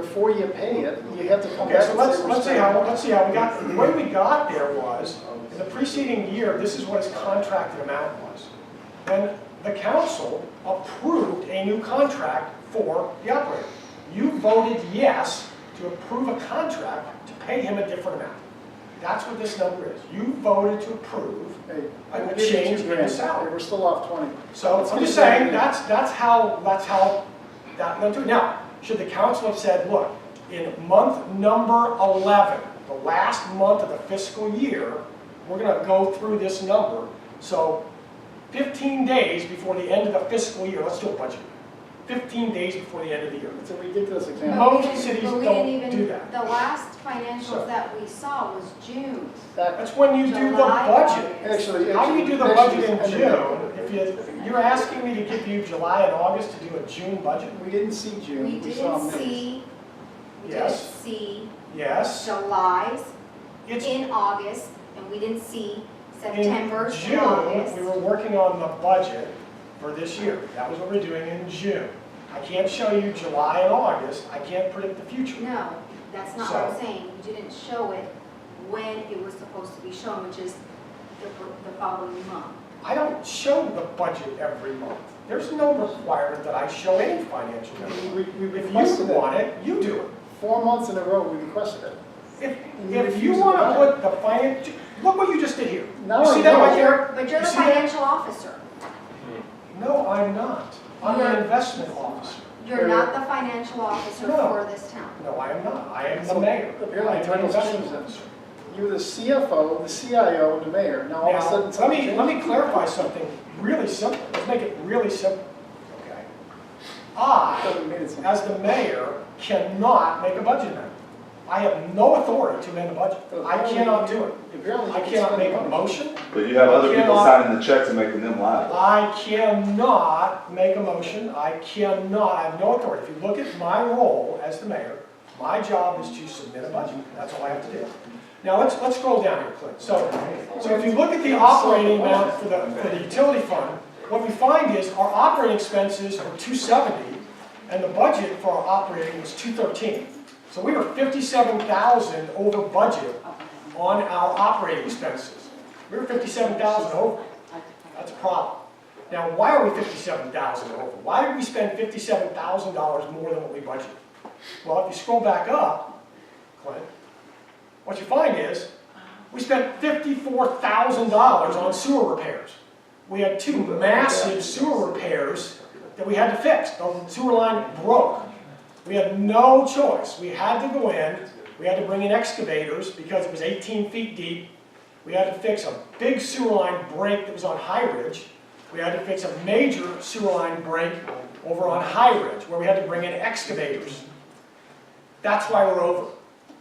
before you pay it, you have to come Okay, back so and let's say, see how we got, the way we got there was, in the preceding year, this is what his contracted amount was. Then the council approved a new contract for the operator. You voted yes to approve a contract to pay him a different amount. That's what this number is. You voted to approve hey, a we'll give you change 2 in the grand. salary. We're still off 20. So I'm just saying, that's how that went through. Now, should the council have said, look, in month number 11, the last month of the fiscal year, we're going to go through this number. So 15 days before the end of the fiscal year, let's do a budget. 15 days before the end of the year. It's a ridiculous example. Most cities don't do that. The last financials So- that we saw was June. That's when you do the July, budget. Actually, How do you do the actually, budget in June if you're asking me to give you July and August to do a June budget? We didn't see June. We saw didn't May. see, we didn't Yes. see Yes. July's It's in August, and we didn't see in September's in June, August. we were working on the budget for this year. That was what we're doing in June. I can't show you July and August. I can't predict the future. No, that's not what I'm saying. You didn't show it when it was supposed to be shown, which is the following month. I don't show the budget every month. There's no requirement that I show any financial number. We If requested you it. want it, you do it. 4 months in a row, we requested it. If you want to put the finance, look what you just did here. No, You see I that don't. right there? But you're You the see that? financial officer. No, I'm not. I'm an investment officer. You're not the financial officer No. for this town. No, I am not. I am the mayor. I Apparently, am an titles investment changed then. officer. You were the CFO, the CIO, and the mayor. Now all of a Now, sudden, let something me changed. clarify something really simple. Let's make it really simple, okay? I, Doesn't mean it's- as the mayor, cannot make a budget amendment. I have no authority to amend a budget. I cannot do it. Apparently, I you can cannot spend make a money. motion. But you have other people cannot- signing the checks and making them liable. I cannot make a motion. I have no authority. If you look at my role as the mayor, my job is to submit a budget. That's all I have to do. Now, let's scroll down here, Clint. So if you look at the operating amount for the utility fund, what we find is our operating expenses are 270, and the budget for our operating was 213. So we were 57,000 over budget on our operating expenses. We were 57,000 over. That's a problem. Now, why are we 57,000 over? Why did we spend $57,000 more than what we budgeted? Well, if you scroll back up, Clint, what you find is we spent $54,000 on sewer repairs. We had 2 massive sewer repairs that we had to fix. The sewer line broke. We had no choice. We had to go in. We had to bring in excavators because it was 18 feet deep. We had to fix a big sewer line break that was on High Ridge. We had to fix a major sewer line break over on High Ridge where we had to bring in excavators. That's why we're over.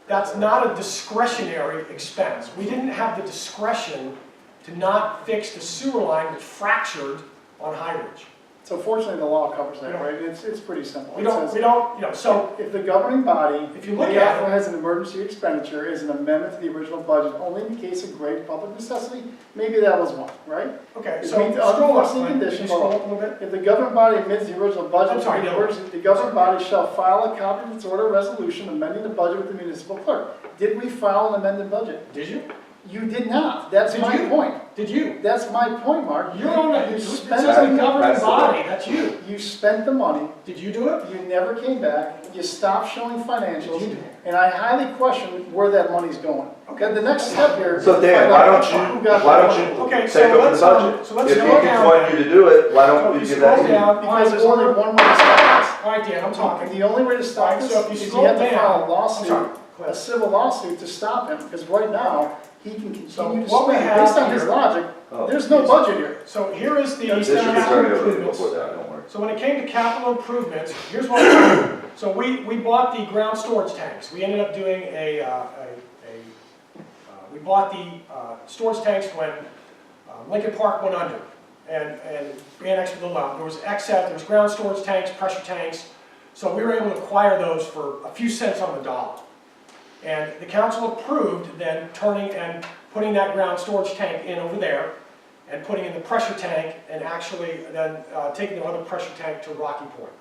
That's not a discretionary expense. We didn't have the discretion to not fix the sewer line which fractured on High Ridge. So fortunately, the law covers that, We don't- right? It's pretty simple. We It don't, says, so if the governing body if you look may at it, authorize an emergency expenditure as an amendment to the original budget, only in the case of great public necessity, maybe that was one, right? okay, It so means scroll up, unforeseen Clint. Can you conditions. scroll up a little bit? If the governing body amends the original budget, I'm sorry, the no. emergency- the governing body shall file a copy of its order of resolution amending the budget with the municipal clerk. Did we file an amended budget? Did you? You did not. That's Did my you? point. Did you? That's my point, Mark. You're on the, You it spent says the the governing That's the body, way. that's you. You spent the money. Did you do it? You never came back. You stopped showing Did financials. you do it? And I highly question where that money's going. Okay. The next step here. So Dan, why don't you Okay, so take over let's, the budget? so let's If he scroll can down. want you to do it, why don't So we if give you that scroll to you? down, Because there's only one way to stop all right, Dan, I'm this. talking. The only way to stop Right, this so if you is you scroll have to file down, a I'm lawsuit, sorry, a Cliff. civil lawsuit to stop him. Because right now, he can So continue to what we spend. have Based on his here- logic, Oh. there's no budget here. So here is the District capital attorney over improvements. before that, don't worry. So when it came to capital improvements, here's what we did. So we bought the ground storage tanks. We ended up doing we bought the storage tanks when Lincoln Park went under and annexed with the loan. There was excess, there was ground storage tanks, pressure tanks. So we were able to acquire those for a few cents on the dollar. And the council approved then turning and putting that ground storage tank in over there and putting in the pressure tank and actually then taking the other pressure tank to Rocky Point.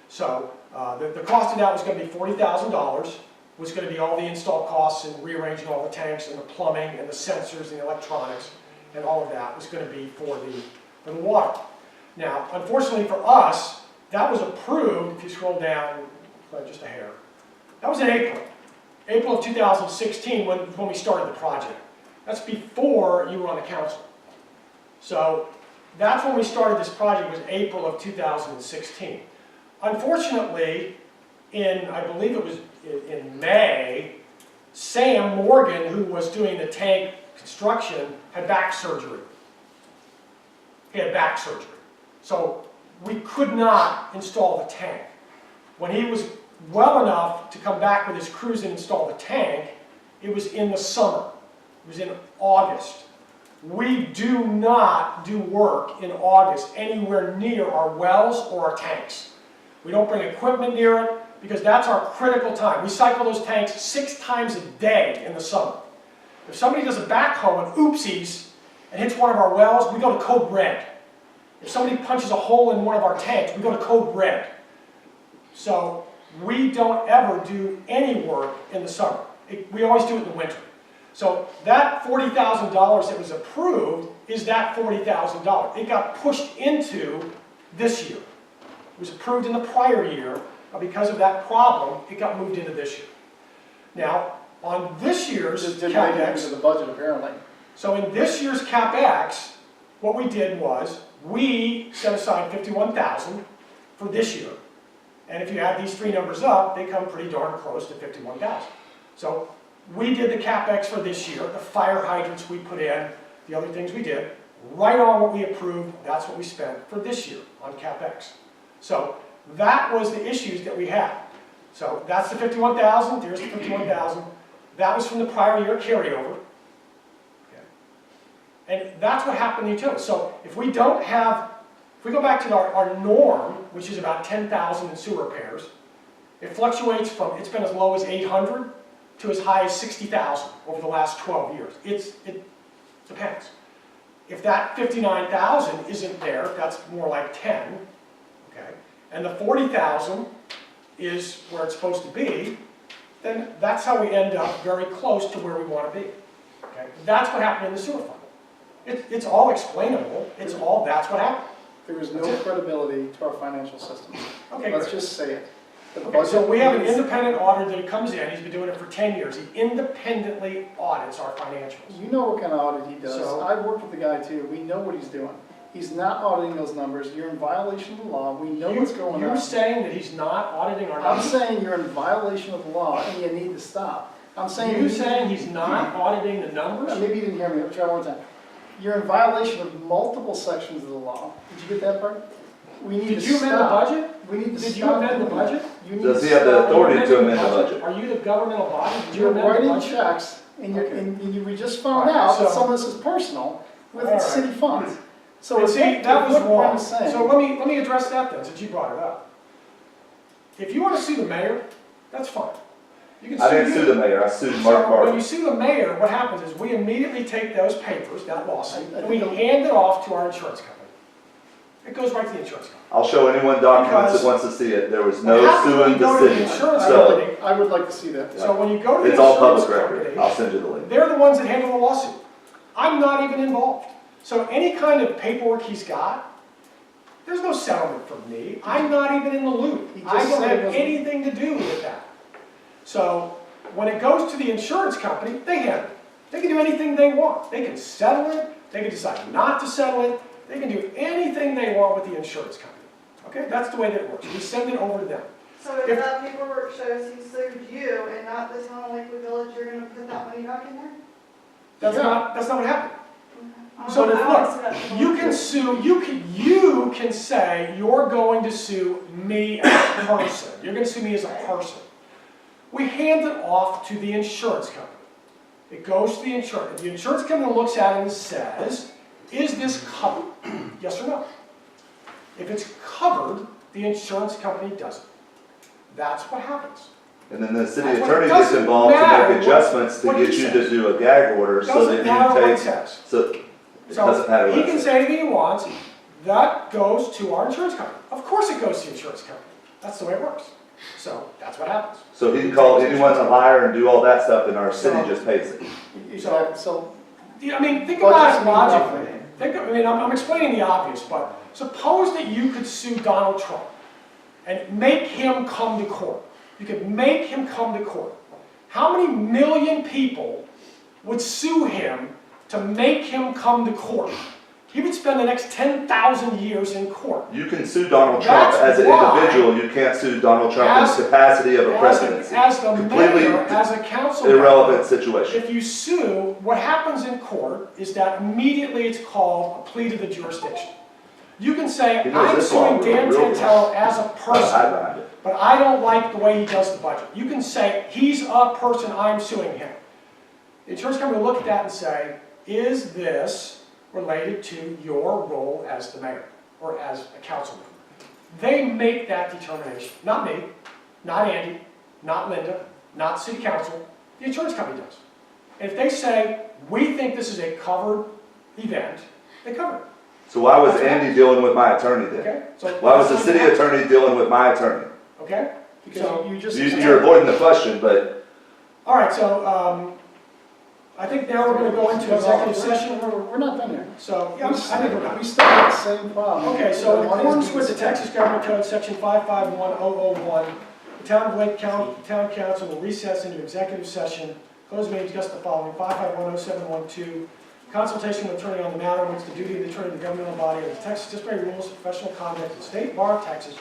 So The cost of that was going to be $40,000, was going to be all the install costs and rearranging all the tanks and the plumbing and the sensors and the electronics, and all of that was going to be for the water. Now, unfortunately for us, that was approved, if you scroll down just a hair, that was in April of 2016 when we started the project. That's before you were on the council. So that's when we started this project, was April of 2016. Unfortunately, I believe it was in May, Sam Morgan, who was doing the tank construction, had back surgery. He had back surgery. So we could not install the tank. When he was well enough to come back with his crews and install the tank, it was in the summer. It was in August. We do not do work in August anywhere near our wells or our tanks. We don't bring equipment near it because that's our critical time. We cycle those tanks 6 times a day in the summer. If somebody does a backhoe and oopsies and hits one of our wells, we go to code red. If somebody punches a hole in one of our tanks, we go to code red. So we don't ever do any work in the summer. We always do it in the winter. So that $40,000 that was approved is that $40,000. It got pushed into this year. It was approved in the prior year, but because of that problem, it got moved into this year. Now, on this year's Just didn't make it CapEx, into the budget apparently. so in this year's CapEx, what we did was, we set aside $51,000 for this year. And if you add these 3 numbers up, they come pretty darn close to $51,000. So we did the CapEx for this year, the fire hydrants we put in, the other things we did, right on what we approved, that's what we spent for this year on CapEx. So that was the issues that we had. So that's the $51,000, there's the $51,000. That was from the prior year carryover. Okay. And that's what happened in the utilities. So if we don't have, if we go back to our norm, which is about 10,000 in sewer repairs, it fluctuates from, it's been as low as 800 to as high as 60,000 over the last 12 years. It depends. If that 59,000 isn't there, that's more like 10, okay, and the 40,000 is where it's supposed to be, then that's how we end up very close to where we want to be. Okay? That's what happened in the sewer fund. It's all explainable. It's all, that's what happened. There is no credibility to our financial system. Okay, Let's great. just say it. The Okay, so budget we have an is- independent auditor that comes in. He's been doing it for 10 years. He independently audits our financials. You know what kind of audit he does. So- I've worked with the guy too. We know what he's doing. He's not auditing those numbers. You're in violation of the law. We know what's going on. You're saying that he's not auditing our I'm numbers? saying you're in violation of the law and you need to stop. I'm saying. You're saying he's not auditing the numbers? Maybe you didn't hear me. I'll try one more time. You're in violation of multiple sections of the law. Did you get that part? We need to Did you amend the stop. budget? We need to stop. Did you amend the doing that. budget? You need Does to he have the stop. authority to amend the budget? Are you the governmental body? Did you You're amend the writing budget? checks, and Okay. we just found All right, out that so- some of this is personal with All right. city funds. So And it's see, that was what I'm wrong. saying. So let me address that then, since you brought it up. If you want to sue the mayor, that's fine. You can I didn't you. sue the mayor, I sued Mark So when Barber. you sue the mayor, what happens is we immediately take those papers, that lawsuit, I and we think- hand it off to our insurance company. It goes right to the insurance company. I'll show anyone documents Because- that wants to see it. There was What no happens when suing you go the to the city. insurance So, company- I would like to see that. So when you go to the it's all insurance public record. company, I'll send you the link. they're the ones that handle the lawsuit. I'm not even involved. So any kind of paperwork he's got, there's no settlement from me. I'm not even in the loop. He just I don't said it have wasn't- anything to do with that. So when it goes to the insurance company, they handle it. They can do anything they want. They can settle it. They can decide not to settle it. They can do anything they want with the insurance company. Okay, that's the way that it works. We send it over to them. So if If- that paperwork shows he sued you and not the town of Lakewood Village, you're gonna put that money back in there? That's Yeah. not what happened. Okay. So I that, wanna look, see that paperwork. you can sue, you can say you're going to sue me as a person. You're going to sue me as a person. We hand it off to the insurance company. It goes to the insurance. The insurance company looks at it and says, is this covered? Yes or no? If it's covered, the insurance company does it. That's what happens. And then the city That's what- attorney it gets doesn't involved to matter make adjustments to what get he you says. to do a gag order so Doesn't that matter what you it take, says. so it So doesn't matter he what can it says. say anything he wants. That goes to our insurance company. Of course it goes to the insurance company. That's the way it works. So that's what happens. So he can call anyone a liar and do all that stuff, and our city just pays it. Exactly, so. Yeah, I mean, think about it Budgets mean logically. nothing. I'm explaining the obvious, but suppose that you could sue Donald Trump and make him come to court. You could make him come to court. How many million people would sue him to make him come to court? He would spend the next 10,000 years in court. You can sue Donald Trump That's as an why- individual, you can't sue Donald Trump in As- the capacity of a presidency. As the Completely mayor, as a council member, irrelevant situation. if you sue, what happens in court is that immediately it's called a plea to the jurisdiction. You can say, He knows I'm this law suing Dan real well. Tantello as a Hide person, behind it. but I don't like the way he does the budget. You can say, he's a person, I'm suing him. The insurance company will look at that and say, is this related to your role as the mayor or as a council member? They make that determination. Not me, not Andy, not Linda, not city council. The insurance company does. And if they say, we think this is a covered event, they cover it. So why was Andy dealing with my attorney then? Okay? So Why was the city attorney dealing with my attorney? Okay? Because So, you just. You're avoiding the question, but all right, so I think now we're going to go into executive session. We're not done here. So, yeah, I think we're done. We still have the same problem. Okay, so in Money's accordance being with the spent. Texas Government Code, section 551001, the town of Lake County, town council will recess into executive session, close meeting to discuss the following: 5510712, consultation with attorney on the matter, which the duty of the attorney of the governmental body of the Texas disciplinary rules of professional conduct of the State Bar of Texas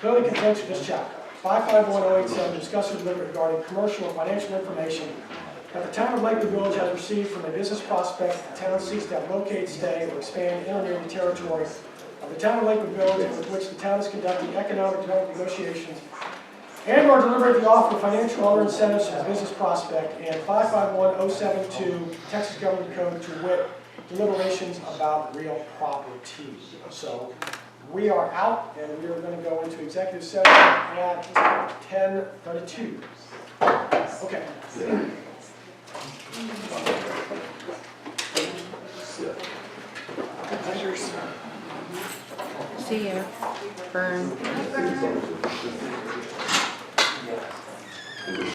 clearly contains this chapter. 551087, discuss or deliberate regarding commercial or financial information that the town of Lakewood Village has received from a business prospect the town seeks to have locate, stay, or expand in the territory of the town of Lakewood Village and with which the town is conducting economic development negotiations and or deliberate the offer of financial or other incentives to the business prospect, and 551072 Texas Government Code, to wit, deliberations about real property. So we are out and we are going to go into executive session at 10:32. Okay. See you. Burn.